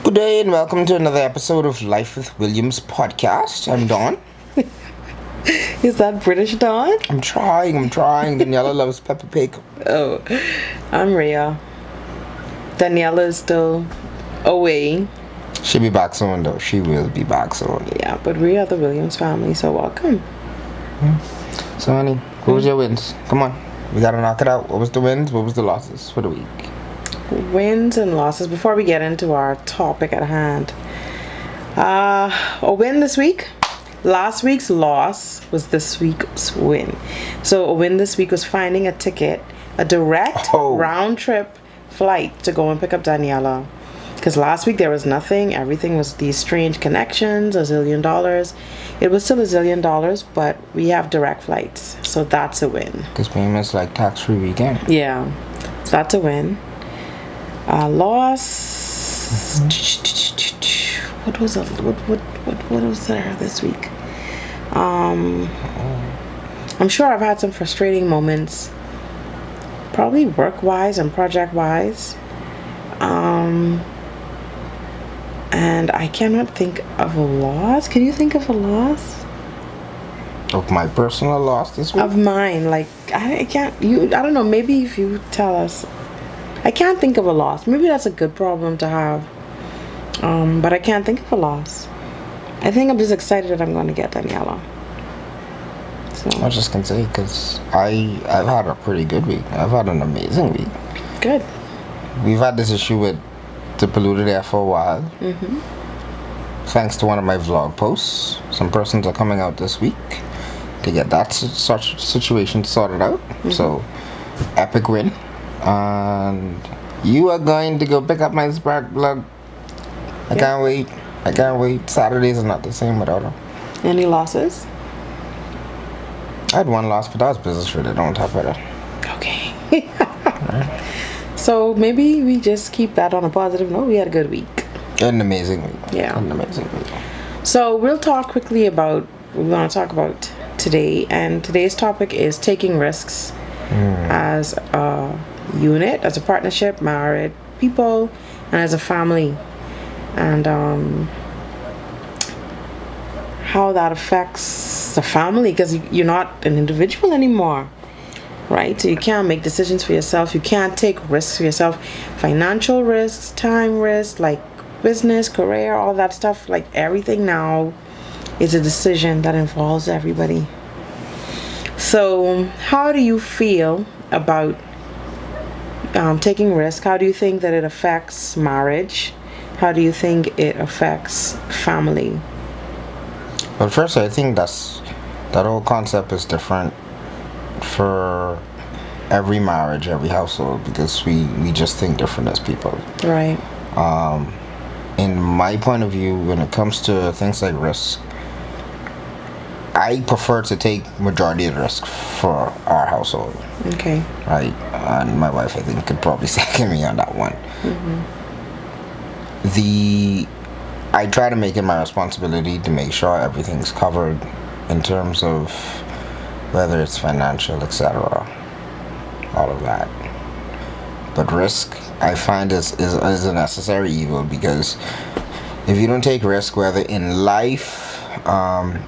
Good day and welcome to another episode of Life with Williams podcast. I'm Don. Is that British Dawn? I'm trying. Daniella loves Peppa Pig. Oh, I'm Rhea. Daniella is still away. She'll be back soon though. She will be back soon. Yeah, but we are the Williams family, so welcome. So, honey, what was your wins? Come on. We gotta knock it out. What was the wins? What was the losses for the week? Wins and losses. Before we get into our topic at hand. A win this week. Last week's loss was this week's win. So a win this week was finding a ticket, a direct round trip flight to go and pick up Daniella. Because last week there was nothing. Everything was these strange connections, $1 zillion. It was still $1 zillion, but we have direct flights. So that's a win. Because payments like tax-free weekend. Yeah. So that's a win. Loss. What was it? What was there this week? I'm sure I've had some frustrating moments, probably work-wise and project-wise. And I cannot think of a loss. Can you think of a loss? Of my personal loss this week? Of mine, like I can't. I don't know. Maybe if you tell us. I can't think of a loss. Maybe that's a good problem to have. But I can't think of a loss. I think I'm just excited that I'm going to get Daniella. So. I was just gonna say, because I've had a pretty good week. I've had an amazing week. Good. We've had this issue with the polluted air for a while. Thanks to one of my vlog posts, some persons are coming out this week to get that such situation sorted out. So, epic win. And you are going to go pick up my spark plug. I can't wait. Saturdays are not the same without her. Any losses? I had one loss, but that was business related. Don't talk about it. Okay. So maybe we just keep that on a positive note. We had a good week. An amazing week. Yeah. An amazing week. So we'll talk quickly about what we want to talk about today. And today's topic is taking risks as a unit, as a partnership, married people, and as a family. And how that affects the family, because you're not an individual anymore, right? So you can't make decisions for yourself. You can't take risks for yourself. Financial risks, time risks, like business, career, all that stuff. Like everything now is a decision that involves everybody. So how do you feel about taking risk? How do you think that it affects marriage? How do you think it affects family? Well, first, I think that whole concept is different for every marriage, every household, because we just think different as people. Right. In my point of view, when it comes to things like risk, I prefer to take majority of the risk for our household. Okay. Right, and my wife, I think, could probably second me on that one. I try to make it my responsibility to make sure everything's covered in terms of whether it's financial, etc., all of that. But risk, I find, is a necessary evil, because if you don't take risk, whether in life,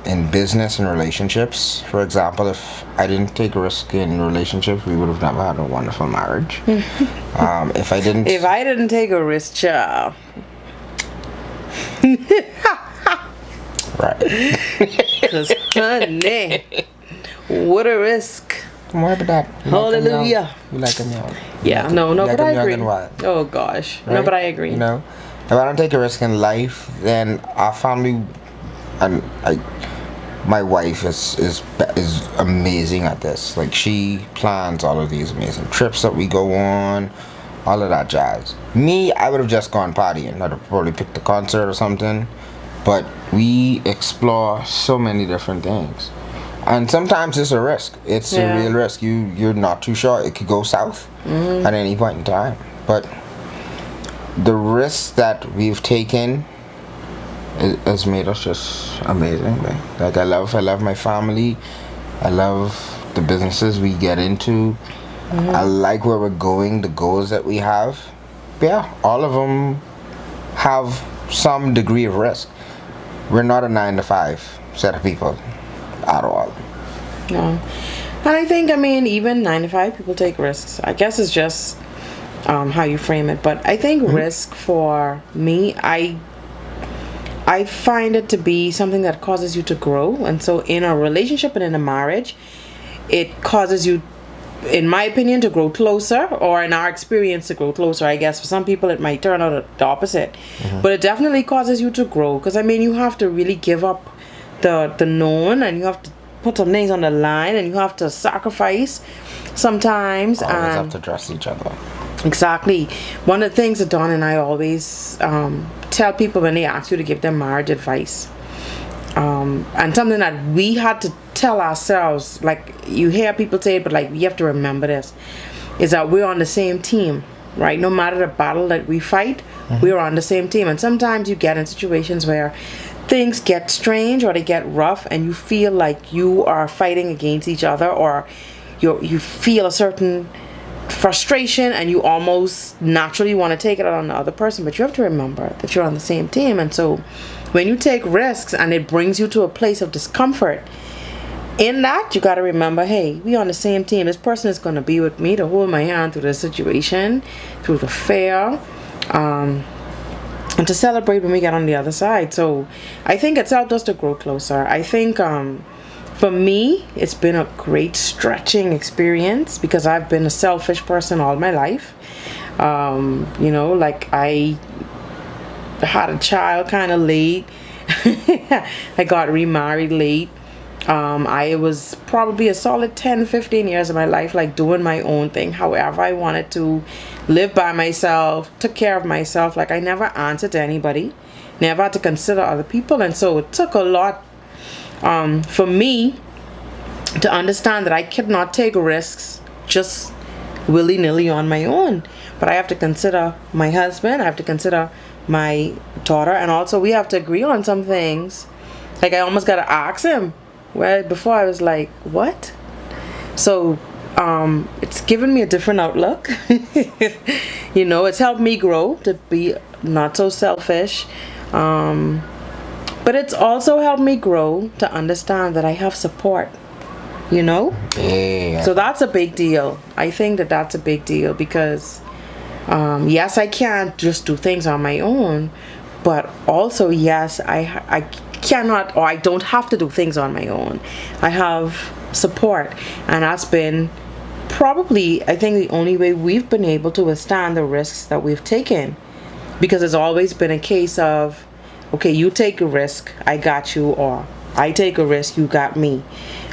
in business and relationships, for example, if I didn't take a risk in relationships, we would have never had a wonderful marriage. If I didn't take a risk, child. Right. Because, honey, what a risk. Don't worry about that. Hallelujah. You like them young. Yeah, no, but I agree. Wild, oh, gosh. right? No, but I agree. You know, if I don't take a risk in life, then our family, and my wife is amazing at this. Like, she plans all of these amazing trips that we go on, all of that jazz. Me, I would have just gone partying. I'd have probably picked a concert or something. But we explore so many different things. And sometimes it's a risk. It's a real risk. You're not too sure. It could go south at any point in time. But the risks that we've taken has made us just amazing, man. Like, I love my family. I love the businesses we get into. I like where we're going, the goals that we have. But yeah, all of them have some degree of risk. We're not a 9 to 5 set of people at all. No. And I think, I mean, even 9 to 5 people take risks. I guess it's just how you frame it. But I think risk for me, I find it to be something that causes you to grow. And so in a relationship and in a marriage, it causes you, in my opinion, to grow closer, or in our experience to grow closer. I guess for some people it might turn out the opposite. But it definitely causes you to grow, because I mean, you have to really give up the known, and you have to put some things on the line, and you have to sacrifice sometimes. Always And have to trust each other. exactly. One of the things that Don and I always tell people when they ask you to give them marriage advice, and something that we had to tell ourselves, like you hear people say it, but like we have to remember this, is that we're on the same team, right? No matter the battle that we fight, we're on the same team. And sometimes you get in situations where things get strange or they get rough, and you feel like you are fighting against each other, or you feel a certain frustration, and you almost naturally want to take it out on the other person. But you have to remember that you're on the same team. And so when you take risks and it brings you to a place of discomfort, in that you got to remember, hey, we on the same team. This person is going to be with me to hold my hand through the situation, through the fear, and to celebrate when we get on the other side. So I think it's helped us to grow closer. I think for me, it's been a great stretching experience, because I've been a selfish person all my life. You know, like I had a child kind of late. I got remarried late. I was probably a solid 10-15 years of my life like doing my own thing, however I wanted to, live by myself, took care of myself. Like I never answered to anybody, never had to consider other people. And so it took a lot for me to understand that I could not take risks just willy-nilly on my own. But I have to consider my husband, I have to consider my daughter, and also we have to agree on some things. Like I almost got to ask him, where before I was like, what? So it's given me a different outlook. You know, it's helped me grow to be not so selfish. But it's also helped me grow to understand that I have support, you know? Yeah. So that's a big deal. I think that that's a big deal, because yes, I can't just do things on my own, but also yes, I cannot, or I don't have to do things on my own. I have support, and that's been probably, I think, the only way we've been able to withstand the risks that we've taken, because it's always been a case of, okay, you take a risk, I got you, or I take a risk, you got me,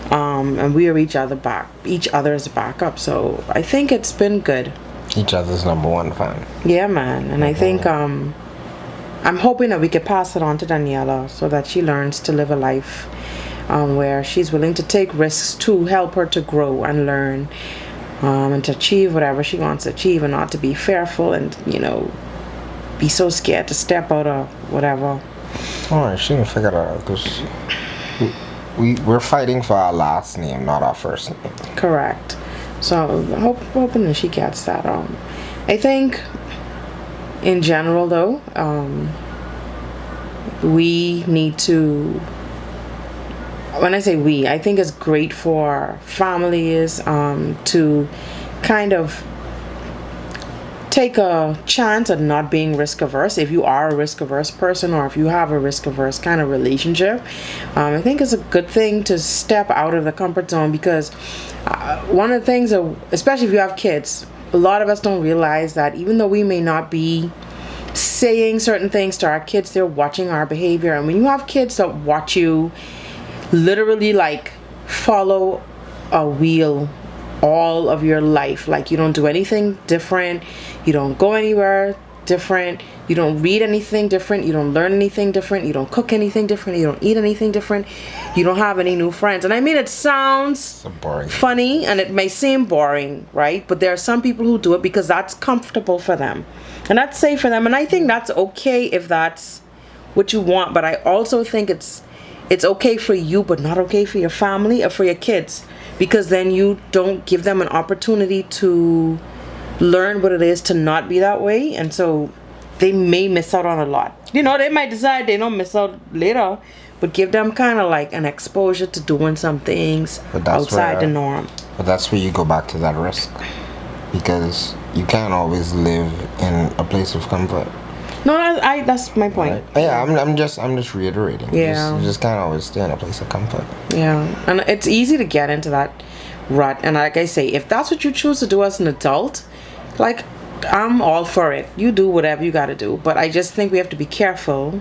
and we are each other's backup. So I think it's been good. Each other's number one fan. Yeah, man. And I think I'm hoping that we could pass it on to Daniella, so that she learns to live a life where she's willing to take risks to help her to grow and learn, and to achieve whatever she wants to achieve, and not to be fearful and, you know, be so scared to step out or whatever. Alright, she can figure it out, because we're fighting for our last name, not our first name. Correct. So hoping that she gets that. I think in general though, we need to, when I say we, I think it's great for families to kind of take a chance at not being risk averse. If you are a risk averse person, or if you have a risk averse kind of relationship, I think it's a good thing to step out of the comfort zone, because one of the things that, especially if you have kids, a lot of us don't realize that even though we may not be saying certain things to our kids, they're watching our behavior. And when you have kids that watch you literally like follow a wheel all of your life, like you don't do anything different, you don't go anywhere different, you don't read anything different, you don't learn anything different, you don't cook anything different, you don't eat anything different, you don't have any new friends. And I mean, it sounds So boring. funny, and it may seem boring, right? But there are some people who do it because that's comfortable for them, and that's safe for them. And I think that's okay if that's what you want. But I also think it's okay for you, but not okay for your family or for your kids, because then you don't give them an opportunity to learn what it is to not be that way. And so they may miss out on a lot. You know, they might decide they don't miss out later, but give them kind of like an exposure to doing some things outside the norm. But that's where you go back to that risk, because you can't always live in a place of comfort. No, that's my point. Right? Yeah, I'm just reiterating. Yeah, you just can't always stay in a place of comfort. Yeah, and it's easy to get into that rut. And like I say, if that's what you choose to do as an adult, like, I'm all for it. You do whatever you got to do. But I just think we have to be careful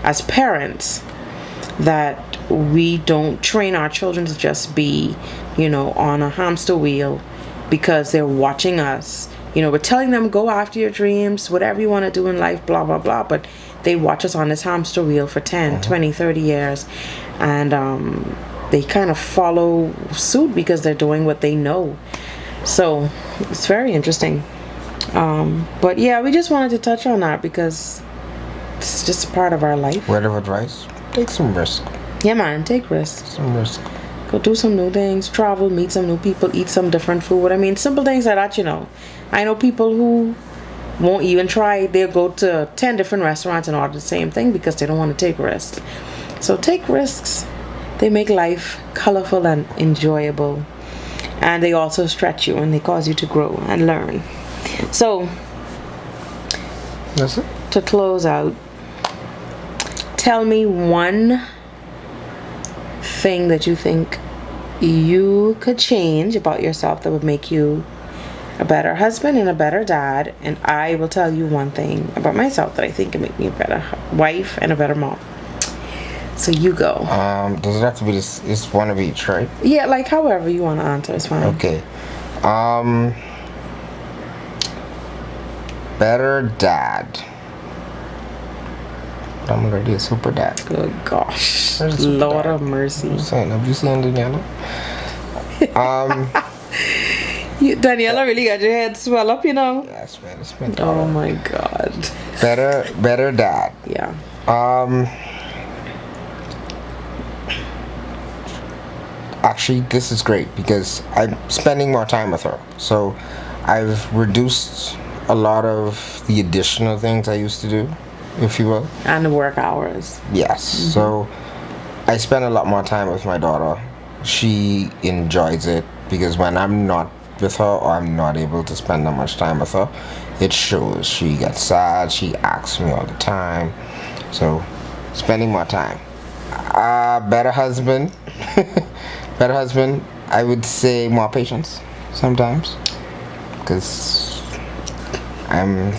as parents that we don't train our children to just be, you know, on a hamster wheel because they're watching us. You know, we're telling them, go after your dreams, whatever you want to do in life, blah, blah, blah. But they watch us on this hamster wheel for 10, 20, 30 years. And they kind of follow suit because they're doing what they know. So it's very interesting. But yeah, we just wanted to touch on that because it's just a part of our life. Word of advice, take some risk. Yeah, man, take risks. Some risk. Go do some new things, travel, meet some new people, eat some different food. I mean, simple things like that, you know. I know people who won't even try. They'll go to 10 different restaurants and order the same thing because they don't want to take risks. So take risks. They make life colorful and enjoyable. And they also stretch you and they cause you to grow and learn. So, that's it. To close out, tell me one thing that you think you could change about yourself that would make you a better husband and a better dad, and I will tell you one thing about myself that I think can make me a better wife and a better mom. So you go. Does it have to be this? It's one of each, right? Yeah, like however you want to answer is fine. Okay. Better dad. I'm already a super dad. Good gosh. Lord of mercy. Have you seen Daniella? Daniella really got your head swell up, you know? Yes, man. It's been oh my God. Better dad. Yeah. Actually, this is great because I'm spending more time with her. So I've reduced a lot of the additional things I used to do, if you will. And the work hours. Yes. Mm-hmm. So I spend a lot more time with my daughter. She enjoys it because when I'm not with her or I'm not able to spend that much time with her, it shows. She gets sad. She asks me all the time. So spending more time. Better husband. Better husband. I would say more patience sometimes because I'm...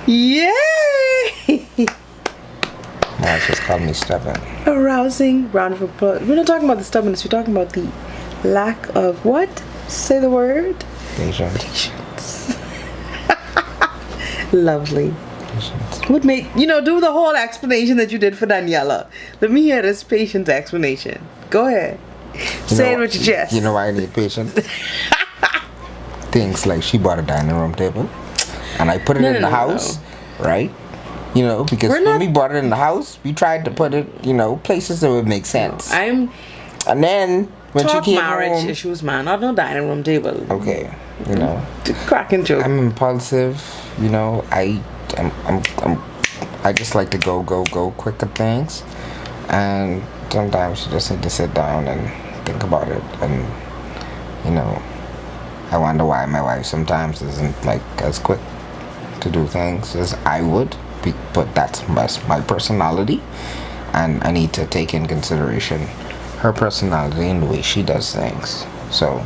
Yay! My wife just called me stubborn. Arousing round of applause. We're not talking about the stubbornness. We're talking about the lack of what? Say the word. Patience. Lovely. Patience. What made do the whole explanation that you did for Daniella? Let me hear this patience explanation. Go ahead. Say it with your chest. You know why I need patience? Things like she bought a dining room table, and I put it in the house, right? You know, because when we bought it in the house, we tried to put it, places that would make sense. And then when she came marriage home, issues, man. Not no dining room table. Okay, cracking joke. I'm impulsive. I just like to go quick at things, and sometimes you just need to sit down and think about it. And I wonder why my wife sometimes isn't like as quick to do things as I would. But that's my personality, and I need to take in consideration her personality and the way she does things. So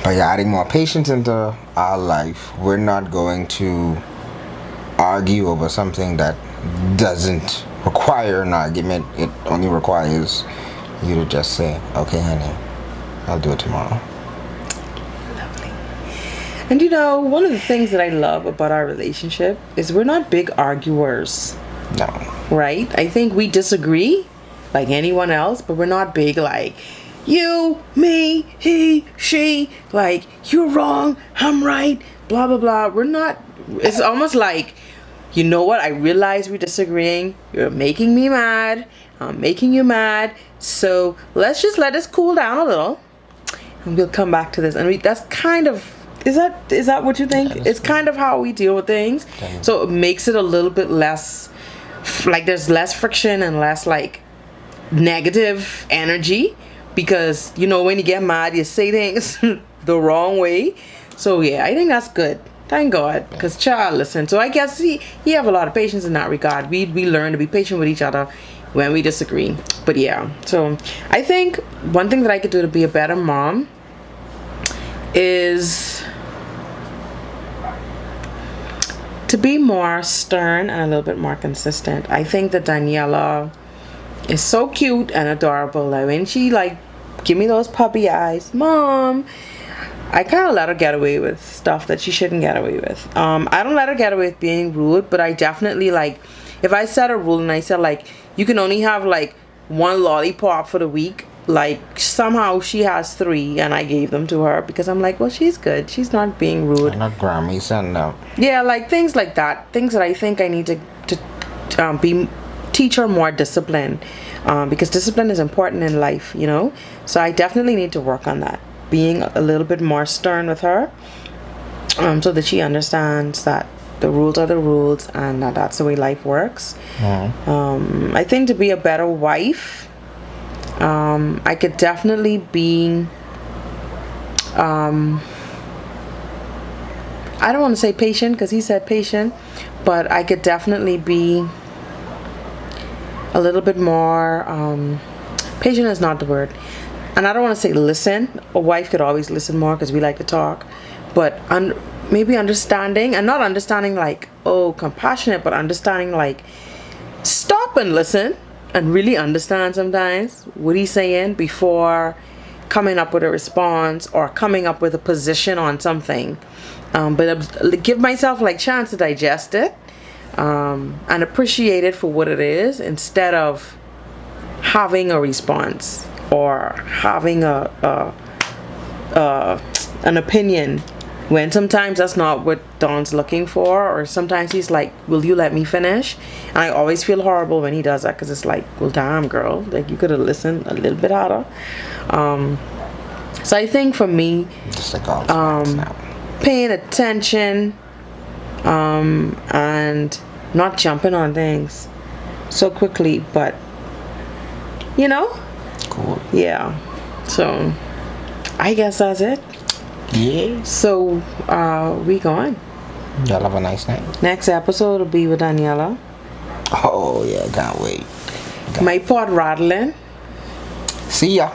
by adding more patience into our life, we're not going to argue over something that doesn't require an argument. It only requires you to just say, okay, honey, I'll do it tomorrow. And one of the things that I love about our relationship is we're not big arguers. No. Right? I think we disagree like anyone else, but we're not big like you, me, he, she, like you're wrong, I'm right, blah, blah, blah. We're not, it's almost like, you know what, I realize we're disagreeing. You're making me mad. I'm making you mad. So let's just let this cool down a little and we'll come back to this. And that's kind of Is that what you think? Yeah, It's kind of how we deal with things. So it makes it a little bit less, like there's less friction and less like negative energy, because you know when you get mad you say things the wrong way. So yeah, I think that's good. Thank God, because child, listen. So I guess he have a lot of patience in that regard. We learn to be patient with each other when we disagree. But yeah, so I think one thing that I could do to be a better mom is to be more stern and a little bit more consistent. I think that Daniella is so cute and adorable. Like when she like give me those puppy eyes, Mom, I kind of let her get away with stuff that she shouldn't get away with. I don't let her get away with being rude, but I definitely, like, if I set a rule and I said like you can only have like one lollipop for the week, like somehow she has 3 and I gave them to her because I'm like, well, she's good, she's not being rude. Not Grammys and Yeah, like things like that, things that I think I need to teach her more discipline, because discipline is important in life, you know. So I definitely need to work on that, being a little bit more stern with her, so that she understands that the rules are the rules and that's the way life works. I think to be a better wife, I could definitely be I don't want to say patient because he said patient, but I could definitely be a little bit more patient is not the word, and I don't want to say listen. A wife could always listen more because we like to talk, but maybe understanding, and not understanding like, oh, compassionate, but understanding like stop and listen and really understand sometimes what he's saying before coming up with a response or coming up with a position on something, but give myself like chance to digest it, and appreciate it for what it is, instead of having a response or having an opinion, when sometimes that's not what Don's looking for, or sometimes he's like, will you let me finish? And I always feel horrible when he does that, because it's like, well, damn girl, like you could have listened a little bit harder. So I think for me, just like all now. Paying attention, and not jumping on things so quickly, but you know, Cool. yeah. So I guess that's it. Yeah. So we going. Y'all have a nice night. Next episode will be with Daniella. Oh yeah, can't wait. My pot rattling. See ya.